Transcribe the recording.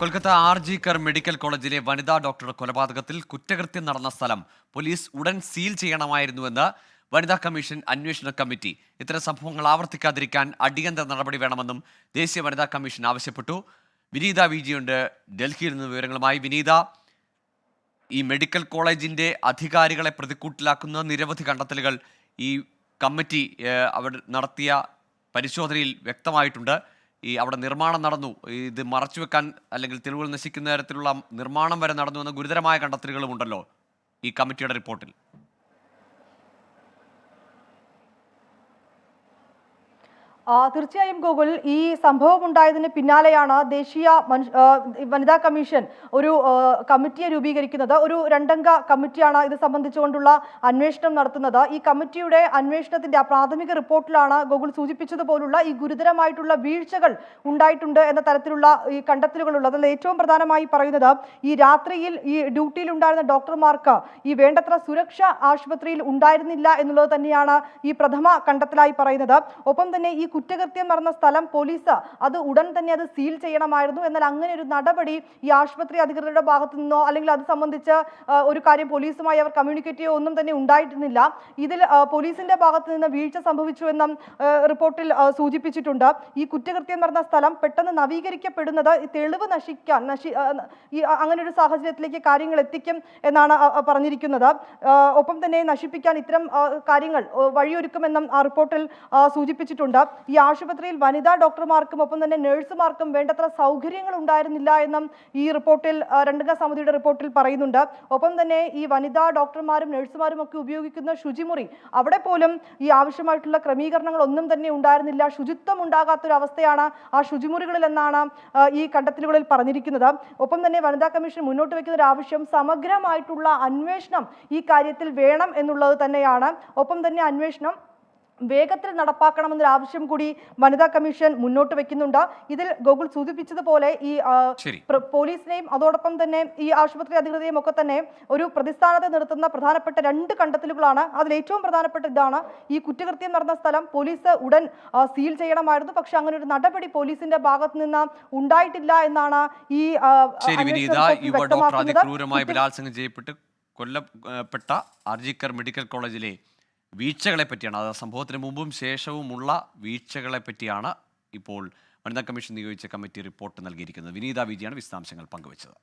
Kolkata RG Kar medical കോളേജിലെ വനിതാ ഡോക്ടറുടെ കൊലപാതകത്തിൽ കുറ്റകൃത്യം നടന്ന സ്ഥലം പോലീസ് ഉടൻ സീൽ ചെയ്യണമായിരുന്നുവെന്ന് വനിതാ കമ്മീഷൻ അന്വേഷണ കമ്മിറ്റി. ഇത്തരം സംഭവങ്ങൾ ആവർത്തിക്കാതിരിക്കാൻ അടിയന്തര നടപടി വേണമെന്നും ദേശീയ വനിതാ കമ്മീഷൻ ആവശ്യപ്പെട്ടു. വിനീത വിജിയുണ്ട് ഡൽഹിയിൽ നിന്ന് വിവരങ്ങളുമായി. വിനീത, ഈ മെഡിക്കൽ കോളേജിന്റെ അധികാരികളെ പ്രതിക്കൂട്ടിലാക്കുന്ന നിരവധി കണ്ടെത്തലുകൾ ഈ കമ്മിറ്റി അവർ നടത്തിയ പരിശോധനയിൽ വ്യക്തമായിട്ടുണ്ട്. അവിടെ നിർമ്മാണം നടന്നു, ഇത് മറച്ചുവെക്കാൻ അല്ലെങ്കിൽ തെളിവുകൾ നശിക്കുന്ന തരത്തിലുള്ള നിർമ്മാണം വരെ നടന്നു എന്ന ഗുരുതരമായ കണ്ടെത്തലുകളും ഉണ്ടല്ലോ ഈ കമ്മിറ്റിയുടെ റിപ്പോർട്ടിൽ. തീർച്ചയായും ഗോകുൽ, ഈ സംഭവം ഉണ്ടായതിന് പിന്നാലെയാണ് ദേശീയ വനിതാ കമ്മീഷൻ ഒരു കമ്മിറ്റിയെ രൂപീകരിക്കുന്നത്. ഒരു രണ്ടംഗ കമ്മിറ്റിയാണ് ഇത് സംബന്ധിച്ചുകൊണ്ടുള്ള അന്വേഷണം നടത്തുന്നത്. ഈ കമ്മിറ്റിയുടെ അന്വേഷണത്തിന്റെ പ്രാഥമിക റിപ്പോർട്ടിലാണ് ഗോകുൽ സൂചിപ്പിച്ചതുപോലുള്ള ഈ ഗുരുതരമായിട്ടുള്ള വീഴ്ചകൾ ഉണ്ടായിട്ടുണ്ട് എന്ന തരത്തിലുള്ള ഈ കണ്ടെത്തലുകളുള്ളത്. അതിൽ ഏറ്റവും പ്രധാനമായി പറയുന്നത്, ഈ രാത്രിയിൽ ഈ ഡ്യൂട്ടിയിൽ ഉണ്ടായിരുന്ന ഡോക്ടർമാർക്ക് ഈ വേണ്ടത്ര സുരക്ഷ ആശുപത്രിയിൽ ഉണ്ടായിരുന്നില്ല എന്നുള്ളത് തന്നെയാണ് ഈ പ്രഥമ കണ്ടെത്തലായി പറയുന്നത്. ഒപ്പം തന്നെ ഈ കുറ്റകൃത്യം നടന്ന സ്ഥലം പോലീസ് അത് ഉടൻ തന്നെ അത് സീൽ ചെയ്യണമായിരുന്നു. എന്നാൽ അങ്ങനെ ഒരു നടപടി ഈ ആശുപത്രി അധികൃതരുടെ ഭാഗത്തു നിന്നോ അല്ലെങ്കിൽ അത് സംബന്ധിച്ച് ഒരു കാര്യം പോലീസുമായി അവർ കമ്മ്യൂണിക്കേറ്റ് ചെയ്യുകയോ ഒന്നും തന്നെ ഉണ്ടായിരുന്നില്ല. ഇതിൽ പോലീസിന്റെ ഭാഗത്തു നിന്ന് വീഴ്ച സംഭവിച്ചു എന്നും റിപ്പോർട്ടിൽ സൂചിപ്പിച്ചിട്ടുണ്ട്. ഈ കുറ്റകൃത്യം നടന്ന സ്ഥലം പെട്ടെന്ന് നവീകരിക്കപ്പെടുന്നത് തെളിവ് നശിക്കാൻ അങ്ങനെ ഒരു സാഹചര്യത്തിലേക്ക് കാര്യങ്ങൾ എത്തിക്കും എന്നാണ് പറഞ്ഞിരിക്കുന്നത്. ഒപ്പം തന്നെ നശിപ്പിക്കാൻ ഇത്തരം കാര്യങ്ങൾ വഴിയൊരുക്കുമെന്നും ആ റിപ്പോർട്ടിൽ സൂചിപ്പിച്ചിട്ടുണ്ട്. ഈ ആശുപത്രിയിൽ വനിതാ ഡോക്ടർമാർക്കും ഒപ്പം തന്നെ നഴ്സുമാർക്കും വേണ്ടത്ര സൗകര്യങ്ങൾ ഉണ്ടായിരുന്നില്ല എന്നും ഈ റിപ്പോർട്ടിൽ രണ്ടംഗ സമിതിയുടെ റിപ്പോർട്ടിൽ പറയുന്നുണ്ട്. ഒപ്പം തന്നെ ഈ വനിതാ ഡോക്ടർമാരും നഴ്സുമാരും ഒക്കെ ഉപയോഗിക്കുന്ന ശുചിമുറി, അവിടെ പോലും ഈ ആവശ്യമായിട്ടുള്ള ക്രമീകരണങ്ങൾ ഒന്നും തന്നെ ഉണ്ടായിരുന്നില്ല. ശുചിത്വം ഉണ്ടാകാത്തൊരവസ്ഥയാണ് ആ ശുചിമുറികളിൽ എന്നാണ് ഈ കണ്ടെത്തലുകളിൽ പറഞ്ഞിരിക്കുന്നത്. ഒപ്പം തന്നെ വനിതാ കമ്മീഷൻ മുന്നോട്ട് വയ്ക്കുന്ന ഒരു ആവശ്യം സമഗ്രമായിട്ടുള്ള അന്വേഷണം ഈ കാര്യത്തിൽ വേണം എന്നുള്ളത് തന്നെയാണ്. ഒപ്പം തന്നെ അന്വേഷണം വേഗത്തിൽ നടപ്പാക്കണമെന്നൊരു ആവശ്യം കൂടി വനിതാ കമ്മീഷൻ മുന്നോട്ട് വെക്കുന്നുണ്ട്. ഇതിൽ ഗോകുൽ സൂചിപ്പിച്ചതുപോലെ ഈ പോലീസിനെയും അതോടൊപ്പം തന്നെ ഈ ആശുപത്രി അധികൃതരെയും ഒക്കെ തന്നെ ഒരു പ്രതിസ്ഥാനത്ത് നിർത്തുന്ന പ്രധാനപ്പെട്ട രണ്ട് കണ്ടെത്തലുകളാണ്. അതിൽ ഏറ്റവും പ്രധാനപ്പെട്ട ഇതാണ്, ഈ കുറ്റകൃത്യം നടന്ന സ്ഥലം പോലീസ് ഉടൻ സീൽ ചെയ്യണമായിരുന്നു. പക്ഷെ അങ്ങനെ ഒരു നടപടി പോലീസിന്റെ ഭാഗത്ത് നിന്ന് ഉണ്ടായിട്ടില്ല എന്നാണ് ഈ ബലാത്സംഗം ചെയ്യപ്പെട്ട് കൊല്ലപ്പെട്ട ആർജിക്കർ മെഡിക്കൽ കോളേജിലെ വീഴ്ചകളെ പറ്റിയാണ്, അത് സംഭവത്തിന് മുമ്പും ശേഷവുമുള്ള വീഴ്ചകളെ പറ്റിയാണ് ഇപ്പോൾ വനിതാ കമ്മീഷൻ നിയോഗിച്ച കമ്മിറ്റി റിപ്പോർട്ട് നൽകിയിരിക്കുന്നത്. വിനീത വിജിയാണ് വിശദാംശങ്ങൾ പങ്കുവച്ചത്.